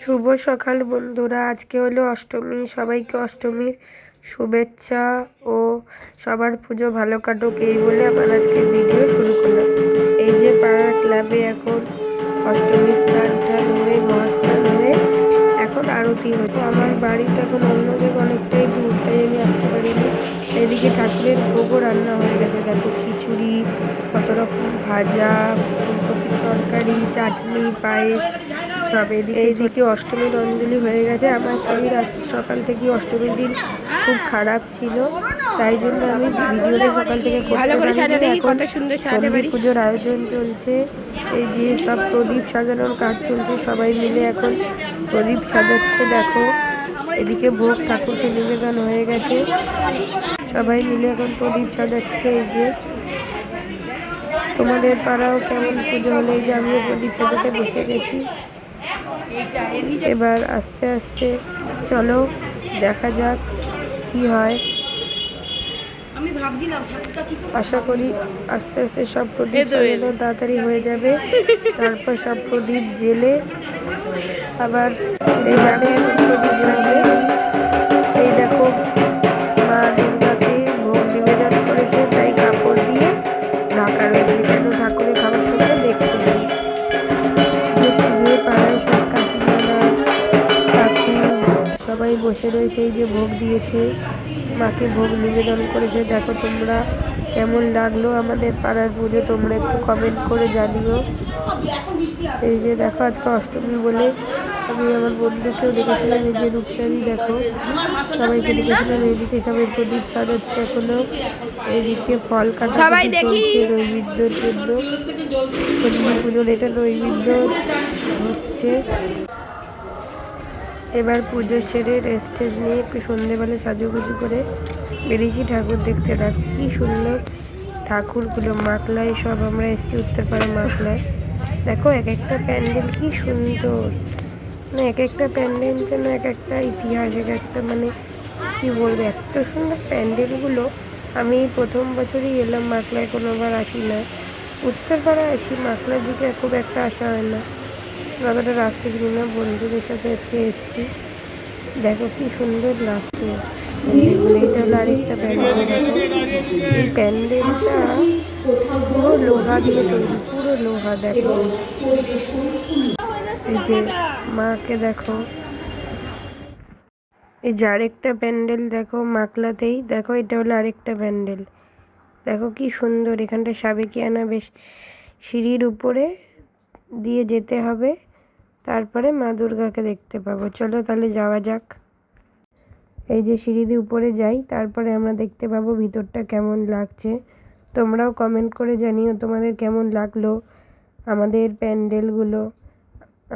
শুভ সকাল বন্ধুরা, আজকে হলো অষ্টমী। সবাইকে অষ্টমীর শুভেচ্ছা ও সবার পুজো ভালো কাটুক এই বলে আমার আজকে ভিডিও শুরু করলাম। এই যে পাড়ার ক্লাবে এখন অষ্টমী স্নান টান হয়ে মহাস্নান হয়ে এখন আরতি হচ্ছে। আমার বাড়িটা এখন অন্য জায়গায় অনেকটাই দূর, তাই আমি আসতে পারিনি। এদিকে ঠাকুরের ভোগও রান্না হয়ে গেছে, দেখো খিচুড়ি, কত রকম ভাজা, ফুলকপির তরকারি, চাটনি, পায়েস সব। এইদিকে অষ্টমীর অঞ্জলি হয়ে গেছে। আমার শরীর আজ সকাল থেকে অষ্টমীর দিন খুব খারাপ ছিল, তাই জন্য আমি ভিডিওটা সকাল থেকে করতে পারিনি। এখন চণ্ডী পুজোর আয়োজন চলছে, এই যে সব প্রদীপ সাজানোর কাজ চলছে, সবাই মিলে এখন প্রদীপ সাজাচ্ছে। দেখো এদিকে ভোগ ঠাকুরকে নিবেদন হয়ে গেছে, সবাই মিলে এখন প্রদীপ সাজাচ্ছে। এই যে তোমাদের পাড়াও কেমন পুজো হলে, এই যে আমিও প্রদীপ সাজাতে বসে গেছি। এবার আস্তে আস্তে চলো দেখা যাক কি হয়। আশা করি আস্তে আস্তে সব প্রদীপ জ্বালানো তাড়াতাড়ি হয়ে যাবে, তারপর সব প্রদীপ জেলে আবার এই প্রদীপ জ্বালবে। এই দেখো মা দুর্গাকে ভোগ নিবেদন করেছে, তাই কাপড় দিয়ে ঢাকা রয়েছে যেন ঠাকুরের খাবার সময় দেখতে পাই। পাড়ায় সব কাকিমারা কাকু সবাই বসে রয়েছে, এই যে ভোগ দিয়েছে, মাকে ভোগ নিবেদন করেছে। দেখো তোমরা কেমন লাগলো আমাদের পাড়ার পুজো, তোমরা একটু কমেন্ট করে জানিও। এই যে দেখো আজকে অষ্টমী বলে আমি আমার বন্ধুকেও দেখেছিলাম, এই যে রূপসারি দেখো সবাইকে দেখেছিলাম। এইদিকে সবাই প্রদীপ সাজাচ্ছে এখনো, এইদিকে ফল কাটা চলছে নৈবেদ্যের জন্য। চণ্ডী পুজোর এটা নৈবেদ্য হচ্ছে। এবার পুজো সেরে রেস্টেজ নিয়ে একটু সন্ধেবেলা সাজুগুজু করে বেরিয়েছি ঠাকুর দেখতে। দেখো কি সুন্দর ঠাকুরগুলো, মাকলায় সব আমরা এসেছি উত্তরপাড়া মাকলায়। দেখো এক একটা প্যান্ডেল কি সুন্দর, মানে এক একটা প্যান্ডেল যেন এক একটা ইতিহাস, এক একটা মানে কি বলবো, এত সুন্দর প্যান্ডেলগুলো। আমি প্রথম বছরই এলাম মাকলায়, কোনোবার আসি না। উত্তরপাড়া আসি, মাকলার দিকে খুব একটা আসা হয় না, যতটা রাস্তা চিনি না। বন্ধুদের সাথে আজকে এসেছি, দেখো কি সুন্দর লাগছে। এইটা হলো আরেকটা প্যান্ডেল। দেখো এই প্যান্ডেলটা পুরো লোহা দিয়ে তৈরি, পুরো লোহা। দেখো এই যে মাকে দেখো, এই যে আরেকটা প্যান্ডেল দেখো মাকলাতেই। দেখো এটা হলো আরেকটা প্যান্ডেল, দেখো কি সুন্দর। এখানটা সাবেকিয়ানা বেশ সিঁড়ির উপরে দিয়ে যেতে হবে, তারপরে মা দুর্গাকে দেখতে পাবো। চলো তাহলে যাওয়া যাক। এই যে সিঁড়ি দিয়ে উপরে যাই, তারপরে আমরা দেখতে পাবো ভিতরটা কেমন লাগছে। তোমরাও কমেন্ট করে জানিও তোমাদের কেমন লাগলো আমাদের প্যান্ডেলগুলো।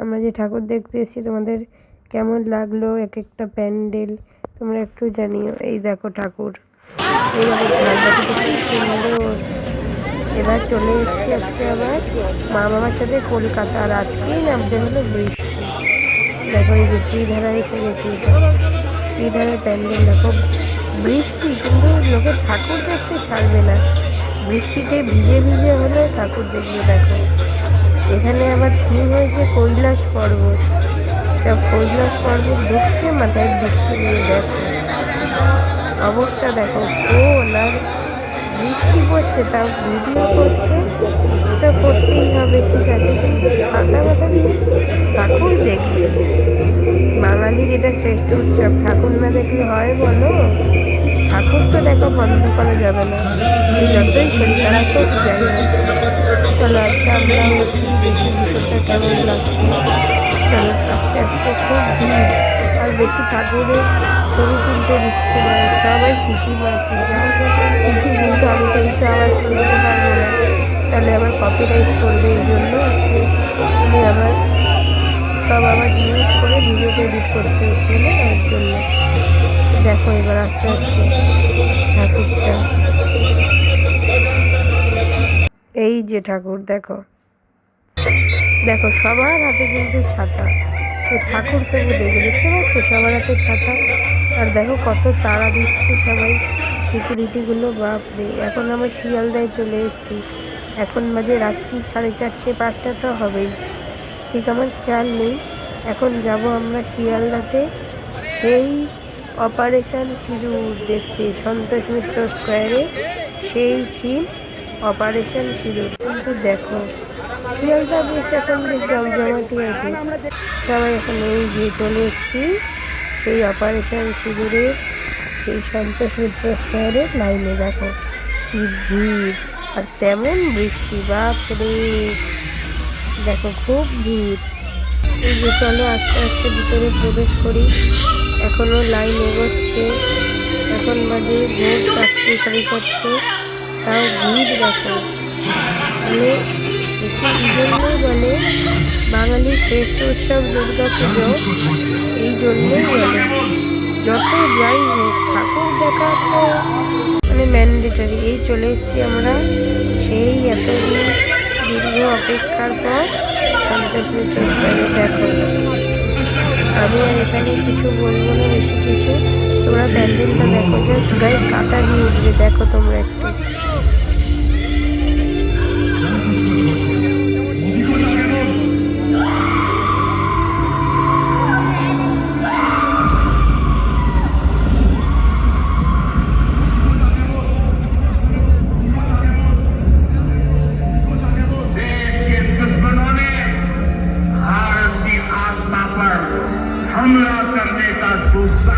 আমরা যে ঠাকুর দেখতে এসেছি তোমাদের কেমন লাগলো এক একটা প্যান্ডেল, তোমরা একটু জানিও। এই দেখো ঠাকুর, এই সুন্দর। এবার চলে এসেছি আজকে আবার মা বাবার সাথে কলকাতা, আর আজকেই নামতে হলো বৃষ্টি। দেখো এই যে ত্রিধারা এসে গেছি, ত্রিধারার প্যান্ডেল দেখো। বৃষ্টি কিন্তু লোকের ঠাকুর দেখতে ছাড়বে না, বৃষ্টিতে ভিজে ভিজে হলে ঠাকুর দেখবে। দেখো এখানে আবার থিম হয়েছে কৈলাস পর্বত, তা কৈলাস পর্বত ঢুকছে মাথায় বৃষ্টি নিয়ে। দেখো অবস্থা দেখো, কোন আর বৃষ্টি পড়ছে তাও ভিডিও করছে, তো করতেই হবে, ঠিক আছে। কিন্তু ছাতা মাথা দিয়ে ঠাকুর দেখবে, বাঙালির এটা শ্রেষ্ঠ উৎসব, ঠাকুর না দেখলে হয় বলো? ঠাকুর তো দেখো বন্ধ করা যাবে না, যতই শরীর খারাপ হোক যাই হোক। চলো আজকে আমরা দেখি ভিতরটা কেমন লাগছে। চলো আস্তে আস্তে, খুব ভিড়, আর বেশি ঠাকুরের ছবি তুলতে দিচ্ছে না, সবাই সিটি মারছে যা সিটি, কিন্তু আমি তো কিছু আওয়াজ তুলতে পারবো না, তাহলে আবার কপিরাইট করবে। এই জন্য আজকে আমি আবার সব আবার মিউট করে ভিডিওতে এডিট করতে হচ্ছে না, তার জন্য। দেখো এবার আস্তে আস্তে ঠাকুরটা, এই যে ঠাকুর দেখো, দেখো সবার হাতে কিন্তু ছাতা, তো ঠাকুর তবু দেখে দেখতে পাচ্ছে সবার হাতে ছাতা। আর দেখো কত তাড়া দিচ্ছে সবাই, সিকিউরিটিগুলো, বাপরে। এখন আমরা শিয়ালদায় চলে এসেছি, এখন বাজে রাত্রি 4:30 5টা তো হবেই, ঠিক আমার খেয়াল নেই। এখন যাব আমরা শিয়ালদাতে সেই অপারেশন সিঁদুর দেখতে, সন্তোষ মিত্র স্কোয়ারে সেই সিন অপারেশন সিঁদুর। কিন্তু দেখো শিয়ালদা বেশ এখন বেশ জমজমাটি আছে, সবাই এখন এই যে চলে এসেছি সেই অপারেশন সিঁদুরের সেই সন্তোষ মিত্র স্কোয়ারের লাইনে। দেখো কি ভিড় আর তেমন বৃষ্টি, বাপরে দেখো খুব ভিড়। এই যে চলো আস্তে আস্তে ভিতরে প্রবেশ করি, এখনো লাইন এগোচ্ছে, এখন বাজে ভোর 4টে 4:30, তাও ভিড় দেখো। মানে এটি এই জন্যই বলে বাঙালির শ্রেষ্ঠ উৎসব দুর্গা পুজো, এই জন্যই বলে যত যাই হোক ঠাকুর দেখা তো মানে ম্যান্ডেটারি। এই চলে এসেছি আমরা সেই এতদিন দীর্ঘ অপেক্ষার পর সন্তোষ মিত্র স্কোয়ারে। দেখো আমি আর এখানে কিছু বলবো না বেশি কিছু, তোমরা প্যান্ডেলটা দেখো, জাস্ট গায়ে কাঁটা দিয়ে উঠবে। দেখো তোমরা একটু हमला करने का दूसरा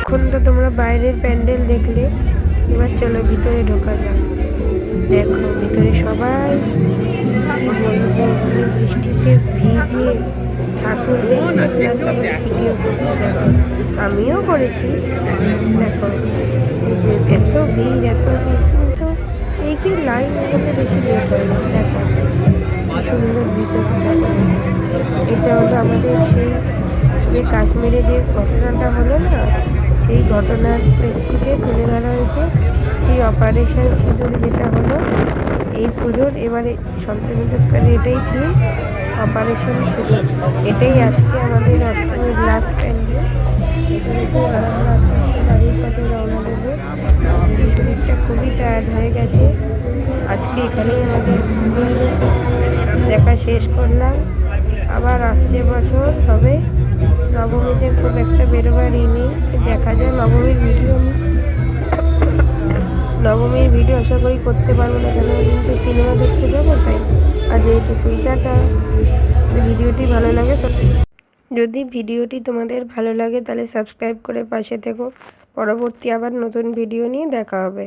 এখন তো তোমরা বাইরের প্যান্ডেল দেখলে, এবার চলো ভিতরে ঢোকা যাক। দেখো ভিতরে সবাই বলবো বৃষ্টিতে ভিজে ঠাকুর দেখছে, প্লাস আবার ভিডিও করছে। দেখো আমিও করেছি। দেখো এত ভিড় এত ভিড়, কিন্তু এই কি লাইন করতে বেশি ভিড় করে না। দেখো সুন্দর ভিতর। দেখো এটা হলো আমাদের সেই যে কাশ্মীরে যে ঘটনাটা হলো না, সেই ঘটনার প্রেক্ষিতে তুলে ধরা হয়েছে সেই অপারেশন সিঁদুর যেটা হলো এই পুজোর। এবারে সন্তোষী স্কোয়ারে এটাই থিম, অপারেশন সিঁদুর। এটাই আজকে আমাদের অষ্টমীর লাস্ট প্যান্ডেল। এটা দেখে এবার আমরা আস্তে আস্তে বাড়ির পথে রওনা দেবো। এই শরীরটা খুবই টায়ার্ড হয়ে গেছে। আজকে এখানেই আমাদের দেখা শেষ করলাম। আবার আসছে বছর হবে নবমীতে, খুব একটা বেরোবার নেই, দেখা যায় নবমীর ভিডিও আশা করি করতে পারবো না, কেন কিন্তু সিনেমা দেখতে যাবো তাই। আজ এইটুকুই, টাটা। ভিডিওটি ভালো লাগে, যদি ভিডিওটি তোমাদের ভালো লাগে তাহলে সাবস্ক্রাইব করে পাশে থেকো। পরবর্তী আবার নতুন ভিডিও নিয়ে দেখা হবে।